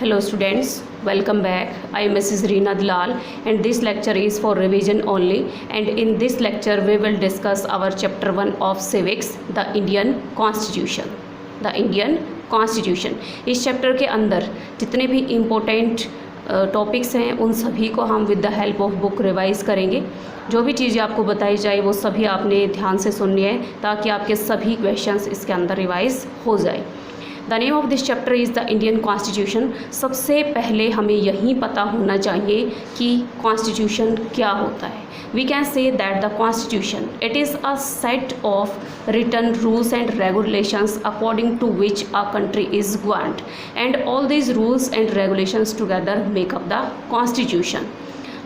Hello students, welcome back. I am Mrs. Reena Dalal and this lecture is for revision only, and in this lecture we will discuss our chapter 1 of civics, the Indian Constitution. The Indian Constitution. इस chapter के अंदर जितने भी important topics हैं उन सभी को हम with the help of book revise करेंगे। जो भी चीज़ें आपको बताई जाए वो सभी आपने ध्यान से सुननी है ताकि आपके सभी क्वेश्चंस इसके अंदर रिवाइज हो जाए। The name of this chapter is the Indian constitution. सबसे पहले हमें यही पता होना चाहिए कि कॉन्स्टिट्यूशन क्या होता है। We can say that the constitution it is a set of written rules and regulations according to which a country is governed, and all these rules and regulations together make up the constitution.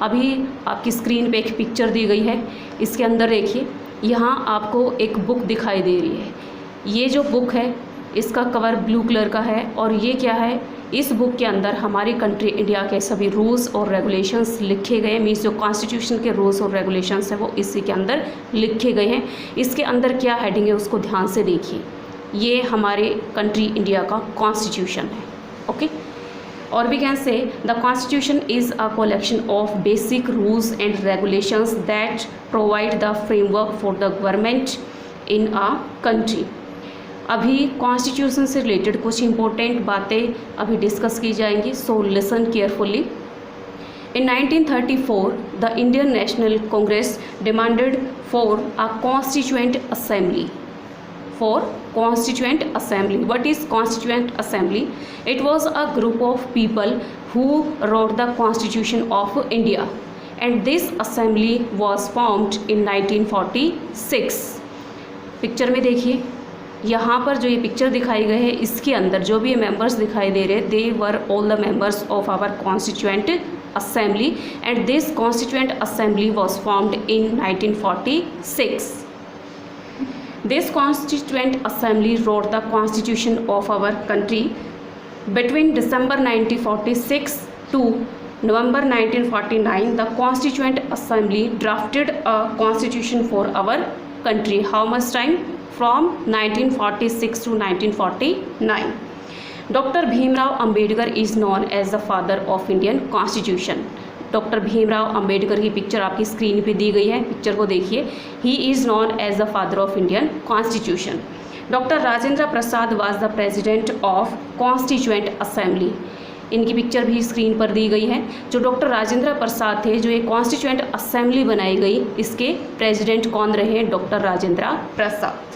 अभी आपकी screen पे एक picture दी गई है, इसके अंदर देखिए यहाँ आपको एक बुक दिखाई दे रही है। ये जो बुक है इसका कवर ब्लू कलर का है और ये क्या है, इस बुक के अंदर हमारी कंट्री इंडिया के सभी रूल्स और रेगुलेशंस लिखे गए हैं। मीन्स जो कॉन्स्टिट्यूशन के रूल्स और रेगुलेशंस हैं वो इसी के अंदर लिखे गए हैं। इसके अंदर क्या हेडिंग है उसको ध्यान से देखिए। ये हमारे कंट्री इंडिया का कॉन्स्टिट्यूशन है। ओके, और we can say the constitution is a collection of basic rules and regulations that provide the framework for the government in a country. अभी कॉन्स्टिट्यूशन से रिलेटेड कुछ इंपॉर्टेंट बातें अभी डिस्कस की जाएंगी, so listen carefully. In 1934 the Indian National Congress demanded for a constituent assembly. For Constituent Assembly. What is Constituent Assembly? It was a group of people who wrote the Constitution of India, and this assembly was formed in 1946. Picture में देखिए, यहाँ पर जो ये picture दिखाई गई है इसके अंदर जो भी मेंबर्स दिखाई दे रहे, they were all the members of our constituent assembly, and this constituent assembly was formed in 1946. This Constituent Assembly wrote the Constitution of our country between December 1946 to November 1949. The Constituent Assembly drafted a constitution for our country. How much time? From 1946 to 1949. Dr. Bhimrao Ambedkar is known as the father of Indian Constitution. Doctor Bhimrao Ambedkar की picture आपकी screen पे दी गई है, picture को देखिए। He is known as the father of Indian constitution. Doctor Rajendra Prasad was the president of constituent assembly. इनकी picture भी screen पर दी गई है। जो डॉक्टर राजेंद्र प्रसाद थे, जो ये कॉन्स्टिट्यूएंट असेंबली बनाई गई, इसके प्रेसिडेंट कौन रहे? Doctor Rajendra Prasad.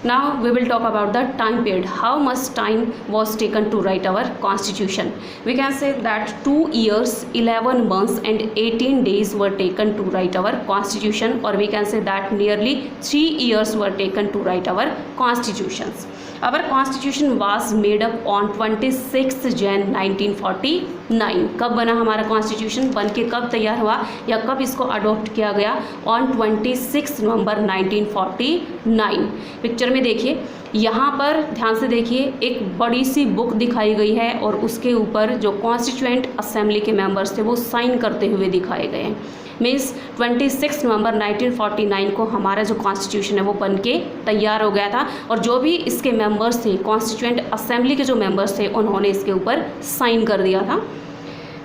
Now we will talk about the time period. How much time was taken to write our constitution? We can say that 2 years, 11 months and 18 days were taken to write our constitution, or we can say that nearly 3 years were taken to write our constitutions. Our constitution was made up on 26 Jan 1949. कब बना हमारा constitution? बन के कब तैयार हुआ या कब इसको अडॉप्ट किया गया? On 26 November 1949। पिक्चर में देखिए, यहाँ पर ध्यान से देखिए, एक बड़ी सी बुक दिखाई गई है और उसके ऊपर जो कॉन्स्टिट्यूएंट असेंबली के मेंबर्स थे वो साइन करते हुए दिखाए गए हैं। मीन्स 26 नवंबर 1949 को हमारा जो कॉन्स्टिट्यूशन है वो बन के तैयार हो गया था, और जो भी इसके मेंबर्स थे, कॉन्स्टिट्यूएंट असेंबली के जो मेंबर्स थे, उन्होंने इसके ऊपर साइन कर दिया था।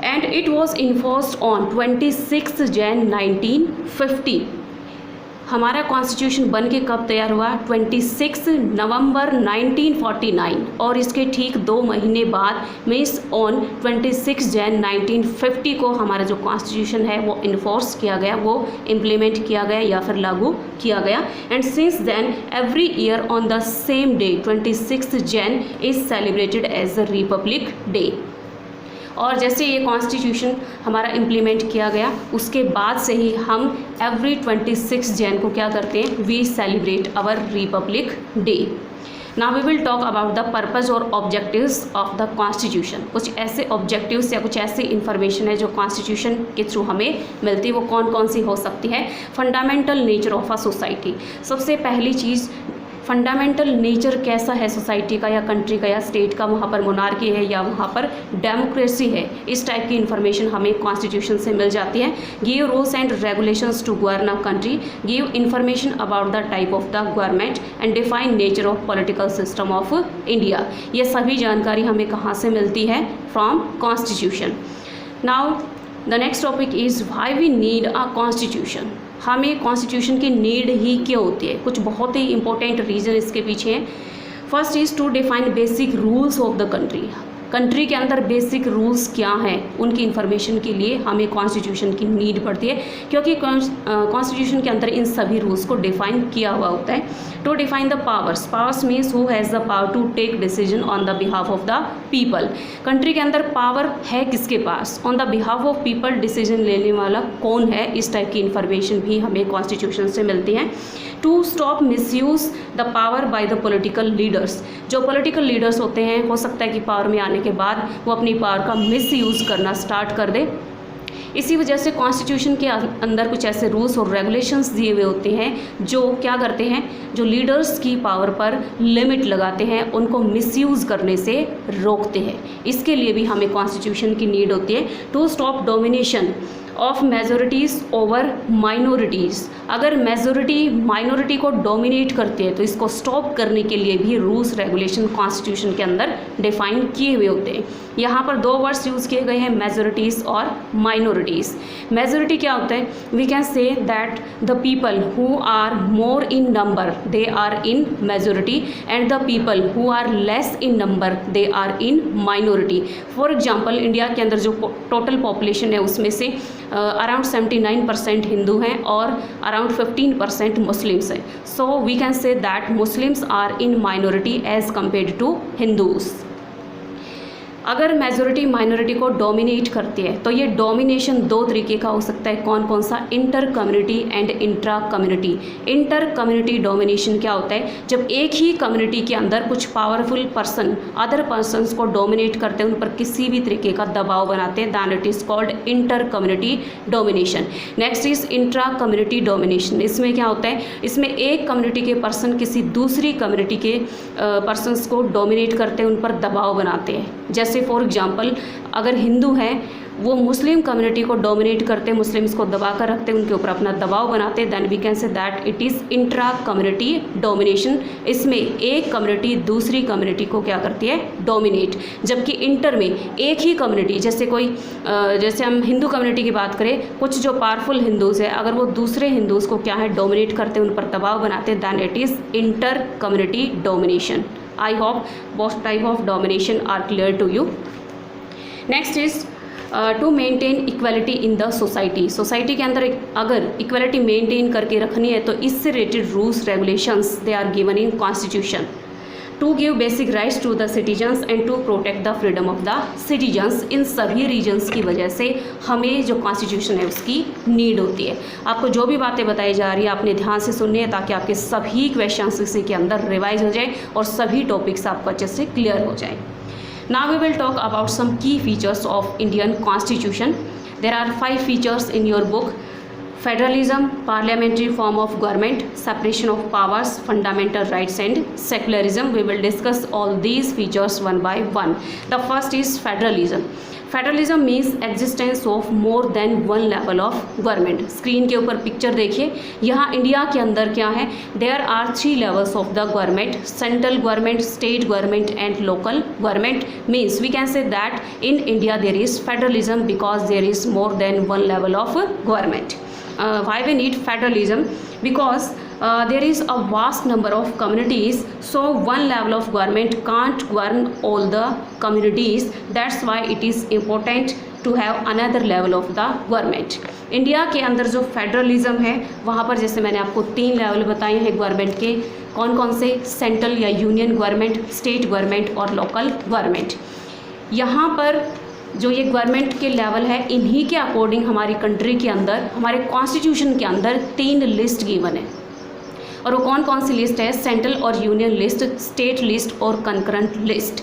And it was enforced on 26 Jain 1950। हमारा कॉन्स्टिट्यूशन बन के कब तैयार हुआ? 26 नवंबर 1949, और इसके ठीक 2 महीने बाद मीन्स ऑन 26 जैन 1950 को हमारा जो कॉन्स्टिट्यूशन है वो इन्फोर्स किया गया, वो इम्प्लीमेंट किया गया या फिर लागू किया गया। And since then every year on the same day 26 Jan is celebrated as the republic day. और जैसे ये कॉन्स्टिट्यूशन हमारा इम्प्लीमेंट किया गया उसके बाद से ही हम एवरी 26 जैन को क्या करते हैं? We celebrate our republic day. Now we will talk about the purpose और ऑब्जेक्टिव्स ऑफ द कॉन्स्टिट्यूशन। कुछ ऐसे ऑब्जेक्टिव्स या कुछ ऐसी इन्फॉर्मेशन है जो कॉन्स्टिट्यूशन के थ्रू हमें मिलती है, वो कौन कौन सी हो सकती है? Fundamental nature of a society. सबसे पहली चीज़ फंडामेंटल नेचर कैसा है सोसाइटी का या कंट्री का या स्टेट का, वहाँ पर मोनार्की है या वहाँ पर डेमोक्रेसी है, इस टाइप की इन्फॉर्मेशन हमें कॉन्स्टिट्यूशन से मिल जाती है। Give rules and regulations to govern a country, give information about the type of the government and define nature of political system of India. ये सभी जानकारी हमें कहाँ से मिलती है? From constitution. Now the next topic is why we need a constitution. हमें constitution की नीड ही क्यों होती है? कुछ बहुत ही इंपॉर्टेंट रीज़न इसके पीछे हैं। First is to define basic rules of the country. Country के अंदर बेसिक रूल्स क्या हैं, उनकी इन्फॉर्मेशन के लिए हमें कॉन्स्टिट्यूशन की नीड पड़ती है, क्योंकि कॉन्स्टिट्यूशन के अंदर इन सभी रूल्स को डिफाइन किया हुआ होता है। To define the powers, powers means who has the power to take decision on the behalf of the people. Country के अंदर पावर है किसके पास? On the behalf of people decision लेने वाला कौन है? इस टाइप की इन्फॉर्मेशन भी हमें कॉन्स्टिट्यूशन से मिलती है। To stop misuse the power by the political leaders, जो पॉलिटिकल लीडर्स होते हैं, हो सकता है कि पावर में आने के बाद वो अपनी पावर का मिसयूज़ करना स्टार्ट कर दे। इसी वजह से कॉन्स्टिट्यूशन के अंदर कुछ ऐसे रूल्स और रेगुलेशंस दिए हुए होते हैं जो क्या करते हैं, जो लीडर्स की पावर पर लिमिट लगाते हैं, उनको मिसयूज़ करने से रोकते हैं। इसके लिए भी हमें कॉन्स्टिट्यूशन की नीड होती है। To stop domination of majorities over minorities, अगर मेजोरिटी माइनॉरिटी को डोमिनेट करती है तो इसको स्टॉप करने के लिए भी रूल्स रेगुलेशन कॉन्स्टिट्यूशन के अंदर डिफाइन किए हुए होते हैं। यहाँ पर दो वर्ड्स यूज़ किए गए हैं, मेजोरिटीज़ और माइनॉरिटीज़। मेजोरिटी क्या होता है? We can say that the people who are more in number they are in majority and the people who are less in number they are in minority. For example, India के अंदर जो total population है उसमें से around 79% Hindu हैं और around 15% Muslims हैं। So we can say that Muslims are in minority as compared to Hindus. अगर मेजोरिटी माइनॉरिटी को डोमिनेट करती है तो ये डोमिनेशन दो तरीके का हो सकता है। कौन कौन सा? Inter community and intra community. Inter community domination क्या होता है? जब एक ही कम्युनिटी के अंदर कुछ पावरफुल पर्सन अदर पर्सनस को डोमिनेट करते हैं, उन पर किसी भी तरीके का दबाव बनाते हैं, then it is called inter community domination. Next is intra community domination. इसमें क्या होता है? इसमें एक कम्युनिटी के पर्सन किसी दूसरी कम्युनिटी के पर्सनस को डोमिनेट करते हैं, उन पर दबाव बनाते हैं। जैसे फॉर एग्जांपल, अगर हिंदू हैं वो मुस्लिम कम्युनिटी को डोमिनेट करते हैं, मुस्लिम्स को दबा कर रखते हैं, उनके ऊपर अपना दबाव बनाते हैं, then we can say that it is intra community domination. इसमें एक कम्युनिटी दूसरी कम्युनिटी को क्या करती है? डोमिनेट। जबकि इंटर में एक ही कम्युनिटी, जैसे हम हिंदू कम्युनिटी की बात करें, कुछ जो पावरफुल हिंदूज़ है, अगर वो दूसरे हिंदूज़ को क्या है? डोमिनेट करते हैं, उन पर दबाव बनाते हैं, then it is inter community domination. I hope both type of domination are clear to you. Next is to maintain equality in the society. Society के अंदर अगर इक्वलिटी मेंटेन करके रखनी है तो इससे related rules regulations they are given in constitution. To give basic rights to the citizens and to protect the freedom of the citizens. इन सभी रीजन्स की वजह से हमें जो कॉन्स्टिट्यूशन है उसकी नीड होती है। आपको जो भी बातें बताई जा रही है आपने ध्यान से सुननी है, ताकि आपके सभी क्वेश्चंस इसी के अंदर रिवाइज हो जाए और सभी टॉपिक्स आपको अच्छे से क्लियर हो जाए। Now we will talk about some key features of Indian constitution. There are 5 features in your book: federalism, parliamentary form of government, separation of powers, fundamental rights and secularism. We will discuss all these features one by one. The first is federalism. Federalism means existence of more than one level of government. Screen के ऊपर picture देखिए, यहाँ India के अंदर क्या है? There are 3 levels of the government: central government, state government and local government. Means we can say that in India there is federalism because there is more than one level of government. Why we need federalism? Because there is a vast number of communities, so one level of government can't govern all the communities. That's why it is important to have another level of the government. India के अंदर जो federalism है वहाँ पर जैसे मैंने आपको 3 level बताए हैं गवर्नमेंट के। कौन कौन से? सेंट्रल या यूनियन गवर्नमेंट, स्टेट गवर्नमेंट और लोकल गवर्नमेंट। यहाँ पर जो ये गवर्नमेंट के लेवल है, इन्हीं के अकॉर्डिंग हमारी कंट्री के अंदर, हमारे कॉन्स्टिट्यूशन के अंदर 3 लिस्ट गिवन है। और वो कौन कौन सी लिस्ट है? सेंट्रल और यूनियन लिस्ट, स्टेट लिस्ट और कंकरेंट लिस्ट।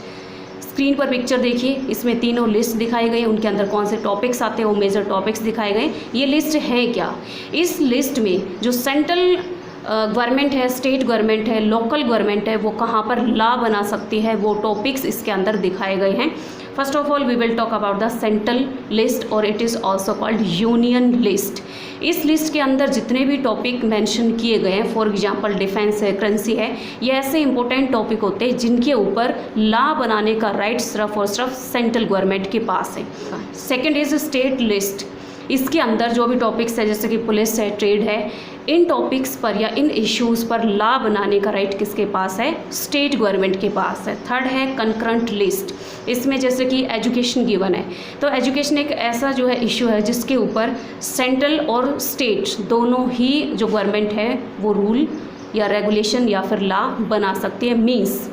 स्क्रीन पर पिक्चर देखिए, इसमें तीनों लिस्ट दिखाई गई, उनके अंदर कौन से टॉपिक्स आते हैं वो मेजर टॉपिक्स दिखाए गए। ये लिस्ट है क्या? इस लिस्ट में जो सेंट्रल गवर्नमेंट है, स्टेट गवर्नमेंट है, लोकल गवर्नमेंट है, वो कहाँ पर लॉ बना सकती है, वो टॉपिक्स इसके अंदर दिखाए गए हैं। First of all we will talk about the central list और it is also called union list. इस लिस्ट के अंदर जितने भी टॉपिक मेंशन किए गए हैं, फॉर एग्जांपल डिफेंस है, करेंसी है, ये ऐसे इंपॉर्टेंट टॉपिक होते हैं जिनके ऊपर लॉ बनाने का राइट सिर्फ और सिर्फ सेंट्रल गवर्नमेंट के पास है। Second is state list. इसके अंदर जो भी टॉपिक्स है जैसे कि पुलिस है, ट्रेड है, इन टॉपिक्स पर या इन इश्यूज़ पर लॉ बनाने का राइट किसके पास है? स्टेट गवर्नमेंट के पास है। थर्ड है कंकरेंट लिस्ट। इसमें जैसे कि एजुकेशन गिवन है, तो एजुकेशन एक ऐसा जो है इशू है जिसके ऊपर सेंट्रल और स्टेट दोनों ही जो गवर्नमेंट है वो रूल या रेगुलेशन या फिर लॉ बना सकती है। मीन्स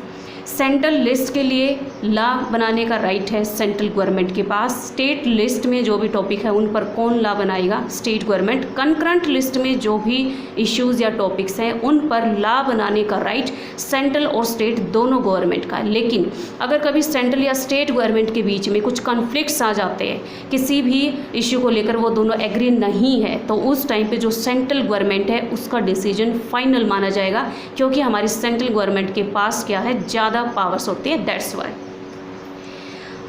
सेंट्रल लिस्ट के लिए लॉ बनाने का राइट है सेंट्रल गवर्नमेंट के पास। स्टेट लिस्ट में जो भी टॉपिक है उन पर कौन लॉ बनाएगा? State government. कंकरेंट लिस्ट में जो भी इश्यूज़ या टॉपिक्स हैं उन पर लॉ बनाने का राइट सेंट्रल और स्टेट दोनों गवर्नमेंट का है। लेकिन अगर कभी सेंट्रल या स्टेट गवर्नमेंट के बीच में कुछ कॉन्फ्लिक्ट्स आ जाते हैं, किसी भी इश्यू को लेकर वो दोनों एग्री नहीं है, तो उस टाइम पे जो सेंट्रल गवर्नमेंट है उसका डिसीजन फाइनल माना जाएगा, क्योंकि हमारी सेंट्रल गवर्नमेंट के पास क्या है? ज़्यादा पावर्स होती है, दैट्स वाई।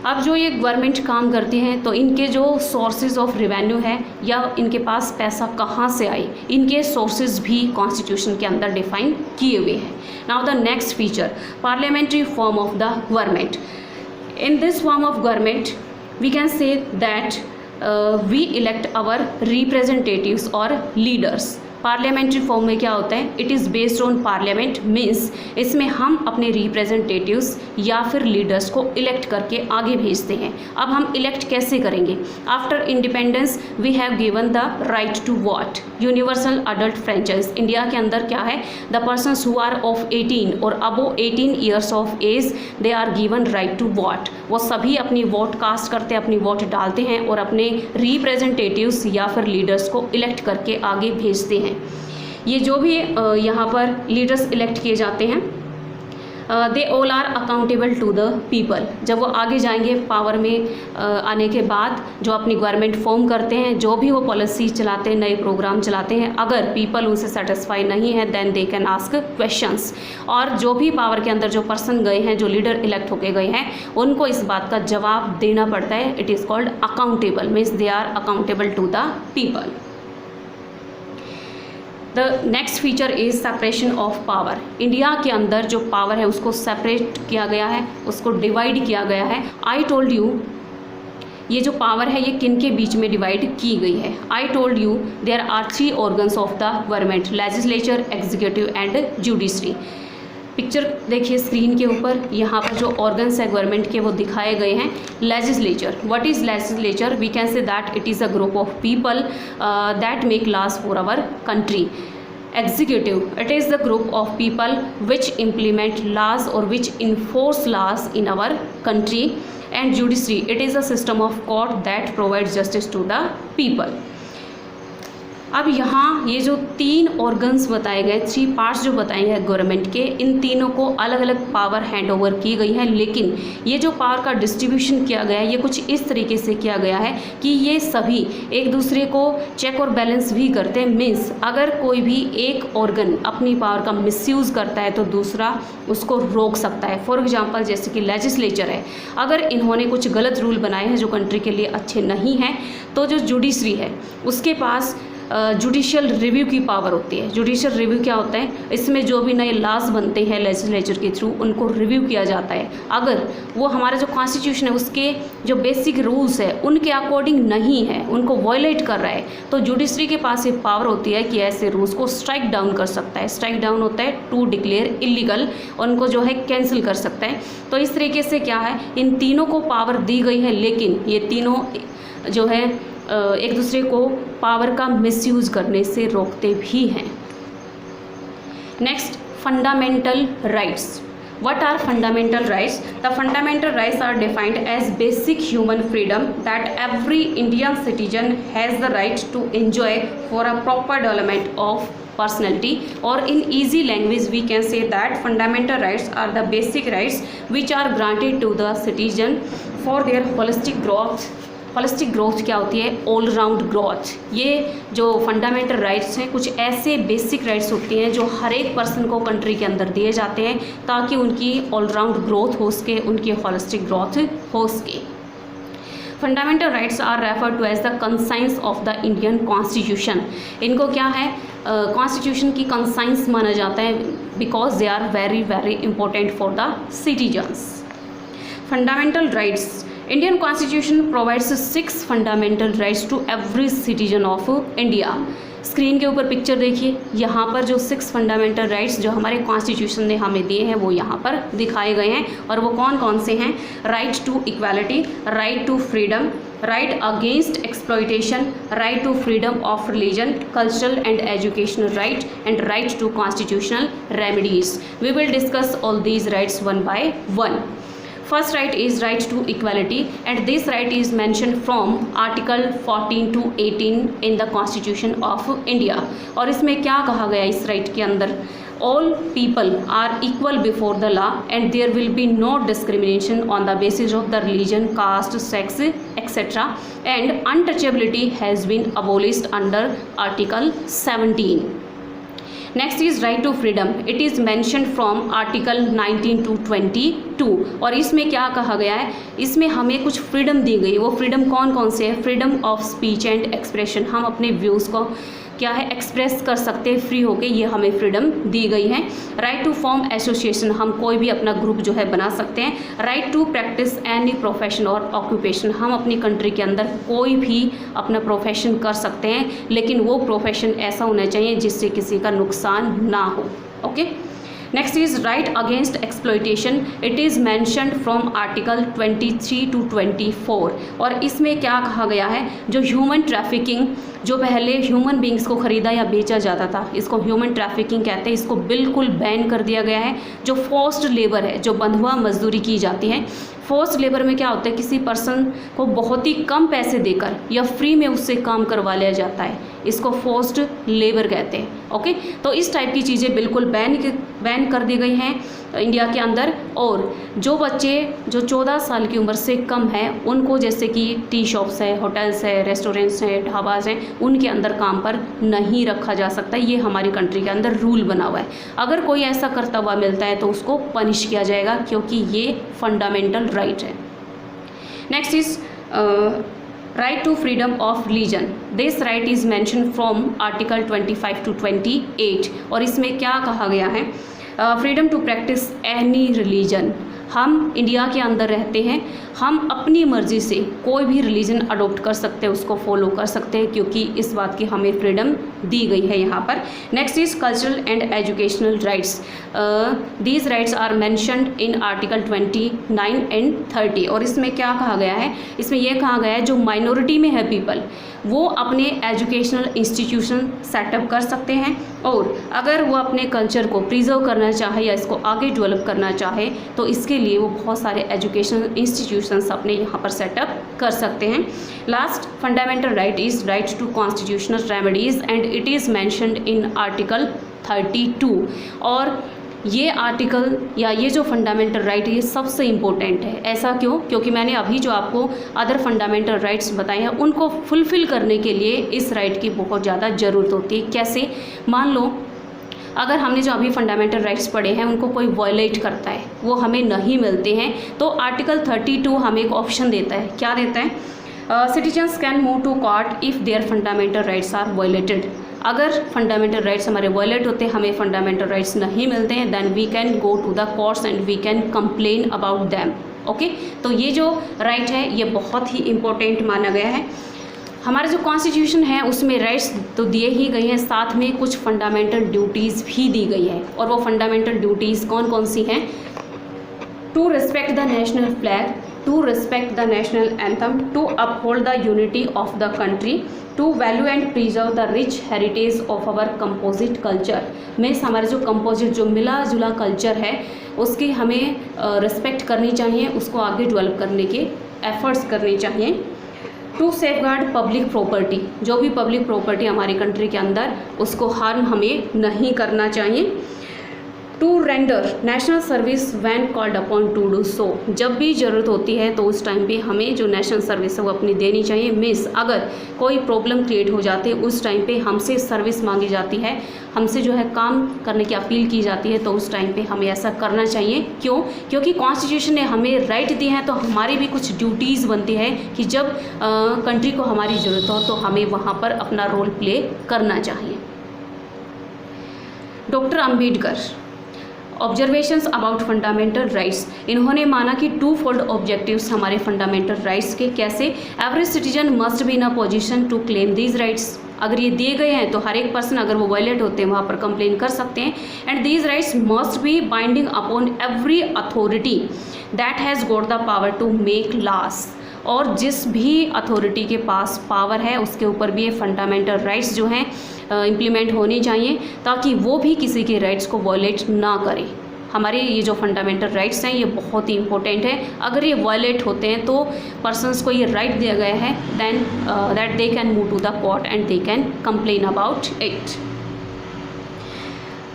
अब जो ये गवर्नमेंट काम करती हैं तो इनके जो सोर्सेज ऑफ रेवेन्यू है या इनके पास पैसा कहाँ से आए, इनके सोर्सेज भी कॉन्स्टिट्यूशन के अंदर डिफाइन किए हुए हैं। Now the next feature, parliamentary form of the government. In this form of government we can say that we elect our representatives और लीडर्स। पार्लियामेंट्री फॉर्म में क्या होता है? It is based on parliament, means इसमें हम अपने representatives या फिर लीडर्स को इलेक्ट करके आगे भेजते हैं। अब हम इलेक्ट कैसे करेंगे? After independence we have given the right to vote, universal adult franchise. India के अंदर क्या है? The persons who are of 18 और above 18 years of age they are given right to vote. वो सभी अपनी वोट कास्ट करते हैं, अपनी वोट डालते हैं और अपने रिप्रेजेंटेटिव्स या फिर लीडर्स को इलेक्ट करके आगे भेजते हैं। ये जो भी यहाँ पर लीडर्स इलेक्ट किए जाते हैं, they all are accountable to the people. जब वो आगे जाएंगे पावर में आने के बाद, जो अपनी गवर्नमेंट फॉर्म करते हैं, जो भी वो पॉलिसी चलाते हैं, नए प्रोग्राम चलाते हैं, अगर पीपल उनसे सेटिस्फाई नहीं है then they can ask questions. और जो भी पावर के अंदर जो पर्सन गए हैं, जो लीडर इलेक्ट होके गए हैं, उनको इस बात का जवाब देना पड़ता है। It is called accountable, means they are accountable to the people. The next feature is separation of power. India के अंदर जो पावर है उसको सेपरेट किया गया है, उसको डिवाइड किया गया है। आई टोल्ड यू, ये जो पावर है ये किन के बीच में डिवाइड की गई है? I told you there are 3 organs of the government, legislature, executive and judiciary. Picture देखिए स्क्रीन के ऊपर, यहाँ पर जो ऑर्गन्स है गवर्नमेंट के वो दिखाए गए हैं। Legislature, what is legislature? We can say that it is a group of people that make laws for our country. Executive, it is the group of people which implement laws और which enforce laws in our country. And judiciary, it is a system of court that provide justice to the people. अब यहाँ ये जो 3 organs बताए गए, 3 parts जो बताए गए गवर्नमेंट के, इन तीनों को अलग अलग पावर हैंड ओवर की गई है। लेकिन ये जो पावर का डिस्ट्रीब्यूशन किया गया है ये कुछ इस तरीके से किया गया है कि ये सभी एक दूसरे को चेक और बैलेंस भी करते हैं। मीन्स अगर कोई भी एक ऑर्गन अपनी पावर का मिसयूज़ करता है तो दूसरा उसको रोक सकता है। फॉर एग्जांपल जैसे कि लेजिस्लेचर है, अगर इन्होंने कुछ गलत रूल बनाए हैं जो कंट्री के लिए अच्छे नहीं हैं, तो जो जुडिशरी है उसके पास जुडिशियल रिव्यू की पावर होती है। जुडिशियल रिव्यू क्या होता है? इसमें जो भी नए लॉज बनते हैं लेजिस्लेचर के थ्रू उनको रिव्यू किया जाता है। अगर वो हमारा जो कॉन्स्टिट्यूशन है उसके जो बेसिक रूल्स है उनके अकॉर्डिंग नहीं है, उनको वायलेट कर रहा है, तो जुडिशरी के पास ये पावर होती है कि ऐसे रूल्स को स्ट्राइक डाउन कर सकता है। स्ट्राइक डाउन होता है टू डिक्लेयर इलीगल, उनको जो है कैंसिल कर सकता है। तो इस तरीके से क्या है, इन तीनों को पावर दी गई है, लेकिन ये तीनों जो है एक दूसरे को पावर का मिसयूज़ करने से रोकते भी हैं। Next, fundamental rights. What are fundamental rights? The fundamental rights are defined as basic human freedom that every Indian citizen has the right to enjoy for a proper development of personality, or in easy language we can say that fundamental rights are the basic rights which are granted to the citizen for their holistic growth holistic growth क्या होती है? All round growth. ये जो fundamental rights हैं कुछ ऐसे basic rights होती हैं जो हर एक पर्सन को कंट्री के अंदर दिए जाते हैं ताकि उनकी ऑल राउंड ग्रोथ हो सके, उनकी होलिस्टिक ग्रोथ हो सके। Fundamental rights are refer to as the conscience of the Indian constitution. इनको क्या है? कॉन्स्टिट्यूशन की कंसाइंस माना जाता है because they are very very important for the citizens. Fundamental rights, Indian constitution provides 6 fundamental rights to every citizen of India. Screen के ऊपर picture देखिए, यहाँ पर जो 6 फंडामेंटल राइट्स जो हमारे कॉन्स्टिट्यूशन ने हमें दिए हैं वो यहाँ पर दिखाए गए हैं और वो कौन कौन से हैं? Right to equality, right to freedom, right against exploitation, right to freedom of religion, cultural and educational right and right to constitutional remedies. We will discuss all these rights one by one. First right is right to equality and this right is mentioned from Article 14 to 18 in the Constitution of India। और इसमें क्या कहा गया इस right के अंदर? All people are equal before the law and there will be no discrimination on the basis of the religion, caste, sex, etc. and untouchability has been abolished under Article 17। Next is right to freedom, it is mention from article 19 to 22। और इसमें क्या कहा गया है? इसमें हमें कुछ freedom दी गई। वो फ्रीडम कौन कौन से है? Freedom of speech and expression, हम अपने व्यूज़ को क्या है एक्सप्रेस कर सकते हैं फ्री होके, ये हमें फ्रीडम दी गई है। राइट टू फॉर्म एसोसिएशन, हम कोई भी अपना ग्रुप जो है बना सकते हैं। Right to practise any profession और ऑक्यूपेशन, हम अपनी कंट्री के अंदर कोई भी अपना प्रोफेशन कर सकते हैं लेकिन वो प्रोफेशन ऐसा होना चाहिए जिससे किसी का नुकसान ना हो। Okay, next is right against exploitation, it is mentioned from article 23 to 24। और इसमें क्या कहा गया है? जो ह्यूमन ट्रैफिकिंग, जो पहले ह्यूमन बींग्स को ख़रीदा या बेचा जाता था, इसको ह्यूमन ट्रैफिकिंग कहते हैं, इसको बिल्कुल बैन कर दिया गया है। जो फोर्स्ड लेबर है, जो बंधुआ मजदूरी की जाती है, फोर्स्ड लेबर में क्या होता है? किसी पर्सन को बहुत ही कम पैसे देकर या फ्री में उससे काम करवा लिया जाता है, इसको फोर्स्ड लेबर कहते हैं। ओके, तो इस टाइप की चीज़ें बिल्कुल बैन कर दी गई हैं इंडिया के अंदर। और जो बच्चे जो 14 साल की उम्र से कम है उनको, जैसे कि टी शॉप्स है, होटल्स है, रेस्टोरेंट्स हैं, ढाबाज हैं, उनके अंदर काम पर नहीं रखा जा सकता। ये हमारी कंट्री के अंदर रूल बना हुआ है। अगर कोई ऐसा करता हुआ मिलता है तो उसको पनिश किया जाएगा क्योंकि ये फंडामेंटल राइट है। Next is right to freedom of religion, this right is mention from article 25 to 28। और इसमें क्या कहा गया है? Freedom to practise any religion, हम इंडिया के अंदर रहते हैं, हम अपनी मर्ज़ी से कोई भी रिलीजन अडोप्ट कर सकते हैं, उसको फॉलो कर सकते हैं क्योंकि इस बात की हमें फ्रीडम दी गई है यहाँ पर। Next is cultural and educational rights, these rights are mentioned in article 29 and 30। और इसमें क्या कहा गया है? इसमें यह कहा गया है जो माइनॉरिटी में है पीपल, वो अपने एजुकेशनल इंस्टीट्यूशन सेटअप कर सकते हैं और अगर वो अपने कल्चर को प्रिजर्व करना चाहे या इसको आगे डेवलप करना चाहे तो इसके लिए वो बहुत सारे एजुकेशनल इंस्टीट्यूशंस अपने यहाँ पर सेटअप कर सकते हैं। Last fundamental right is right to constitutional remedies and it is mentioned in article 32। और ये आर्टिकल या ये जो फंडामेंटल राइट है ये सबसे इम्पोर्टेंट है। ऐसा क्यों? क्योंकि मैंने अभी जो आपको अदर फंडामेंटल राइट्स बताए हैं उनको फुलफ़िल करने के लिए इस राइट की बहुत ज़्यादा ज़रूरत होती है। कैसे? मान लो अगर हमने जो अभी फंडामेंटल राइट्स पढ़े हैं उनको कोई वायलेट करता है, वो हमें नहीं मिलते हैं, तो आर्टिकल 32 हमें एक ऑप्शन देता है। क्या देता है? Citizens can move to court if their fundamental rights are violated. अगर फंडामेंटल राइट्स हमारे वायलेट होते हैं, हमें फंडामेंटल राइट्स नहीं मिलते हैं, then we can go to the courts and we can complain about them. Okay, तो ये जो राइट है ये बहुत ही इम्पोर्टेंट माना गया है। हमारा जो कॉन्स्टिट्यूशन है उसमें राइट्स तो दिए ही गए हैं, साथ में कुछ फंडामेंटल ड्यूटीज़ भी दी गई है। और वो फंडामेंटल ड्यूटीज़ कौन कौन सी हैं? To respect the national flag, to respect the national anthem, to uphold the unity of the country, to value and preserve the rich heritage of our composite culture. Means हमारा जो composite जो मिला जुला culture है उसकी हमें respect करनी चाहिए, उसको आगे डेवलप करने के एफर्ट्स करने चाहिए। टू सेफगार्ड पब्लिक प्रॉपर्टी, जो भी पब्लिक प्रॉपर्टी हमारी कंट्री के अंदर उसको हार्म हमें नहीं करना चाहिए। To render national service when called upon to do so, जब भी ज़रूरत होती है तो उस टाइम पे हमें जो नेशनल सर्विस है वो अपनी देनी चाहिए। मिस अगर कोई प्रॉब्लम क्रिएट हो जाती है उस टाइम पे हमसे सर्विस मांगी जाती है, हमसे जो है काम करने की अपील की जाती है, तो उस टाइम पे हमें ऐसा करना चाहिए। क्यों? क्योंकि कॉन्स्टिट्यूशन ने हमें राइट दिए हैं, तो हमारी भी कुछ ड्यूटीज़ बनती है कि जब कंट्री को हमारी ज़रूरत हो तो हमें वहाँ पर अपना रोल प्ले करना चाहिए। Doctor Ambedkar, observations about fundamental rights, इन्होंने माना कि टू फोल्ड ऑब्जेक्टिव्स हमारे फंडामेंटल राइट्स के। कैसे? Every citizen must be in a position to claim these rights, अगर ये दिए गए हैं तो हर एक पर्सन अगर वो वायलेट होते हैं वहाँ पर कंप्लेन कर सकते हैं। And these rights must be binding upon every authority that has got the power to make laws, और जिस भी अथॉरिटी के पास पावर है उसके ऊपर भी ये फंडामेंटल राइट्स जो हैं इम्प्लीमेंट होनी चाहिए, ताकि वो भी किसी के राइट्स को वायलेट ना करें। हमारे ये जो फंडामेंटल राइट्स हैं ये बहुत ही इंपॉर्टेंट है, अगर ये वायलेट होते हैं तो पर्सनस को ये राइट दिया गया है then that they can move to the court and they can complain about it.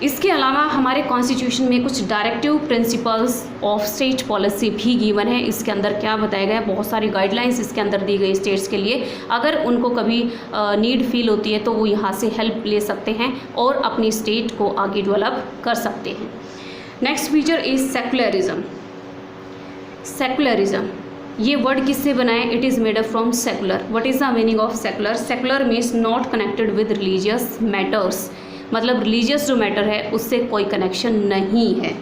इसके अलावा हमारे कॉन्स्टिट्यूशन में कुछ directive principles of state policy भी गिवन है। इसके अंदर क्या बताया गया है, बहुत सारी गाइडलाइंस इसके अंदर दी गई स्टेट्स के लिए, अगर उनको कभी नीड फील होती है तो वो यहाँ से हेल्प ले सकते हैं और अपनी स्टेट को आगे डेवलप कर सकते हैं। Next feature is secularism. Secularism ये वर्ड किससे बना है? It is made up from secular. What is the meaning of secular? Secular means not connected with religious matters, मतलब रिलीजियस जो मैटर है उससे कोई कनेक्शन नहीं है।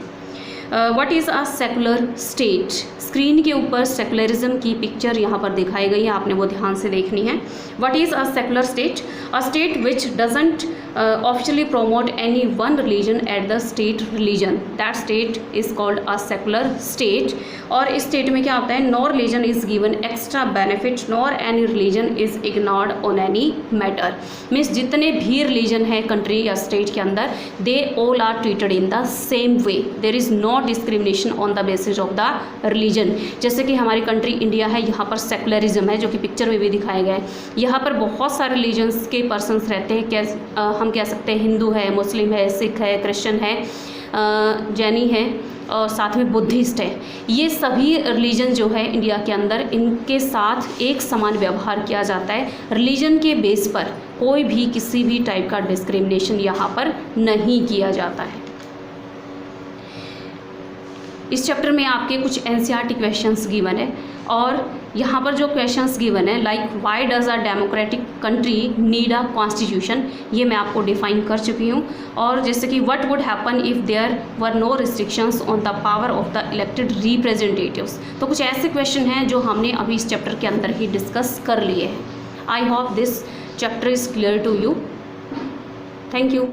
What is a secular state? Screen के ऊपर सेकुलरिज्म की पिक्चर यहाँ पर दिखाई गई है, आपने वो ध्यान से देखनी है। What is a secular state? A state which doesn't officially promote any one religion at the state religion, that state is called a secular state। और इस स्टेट में क्या होता है? no religion is given extra benefit nor any religion is ignored on any matter। Means जितने भी religion है country या स्टेट के अंदर they all are treated in the same way, there is no discrimination on the basis of the religion। जैसे कि हमारी country India है, यहाँ पर सेकुलरिज्म है जो कि पिक्चर में भी दिखाया गया है। यहाँ पर बहुत सारे रिलीजन्स के पर्सनस रहते हैं, क्या हम कह सकते हैं हिंदू है, मुस्लिम है, सिख है, क्रिश्चियन है, जैनी है और साथ में बुद्धिस्ट है। ये सभी रिलीजन जो है इंडिया के अंदर, इनके साथ एक समान व्यवहार किया जाता है। रिलीजन के बेस पर कोई भी किसी भी टाइप का डिस्क्रिमिनेशन यहाँ पर नहीं किया जाता है। इस चैप्टर में आपके कुछ एनसीईआरटी क्वेश्चंस गिवन है और यहाँ पर जो क्वेश्चंस गिवन है like why does a democratic country need a constitution, ये मैं आपको डिफाइन कर चुकी हूँ। और जैसे कि what would happen if there were no restrictions on the power of the elected representatives, तो कुछ ऐसे क्वेश्चन हैं जो हमने अभी इस चैप्टर के अंदर ही डिस्कस कर लिए हैं। I hope this chapter is clear to you. Thank you.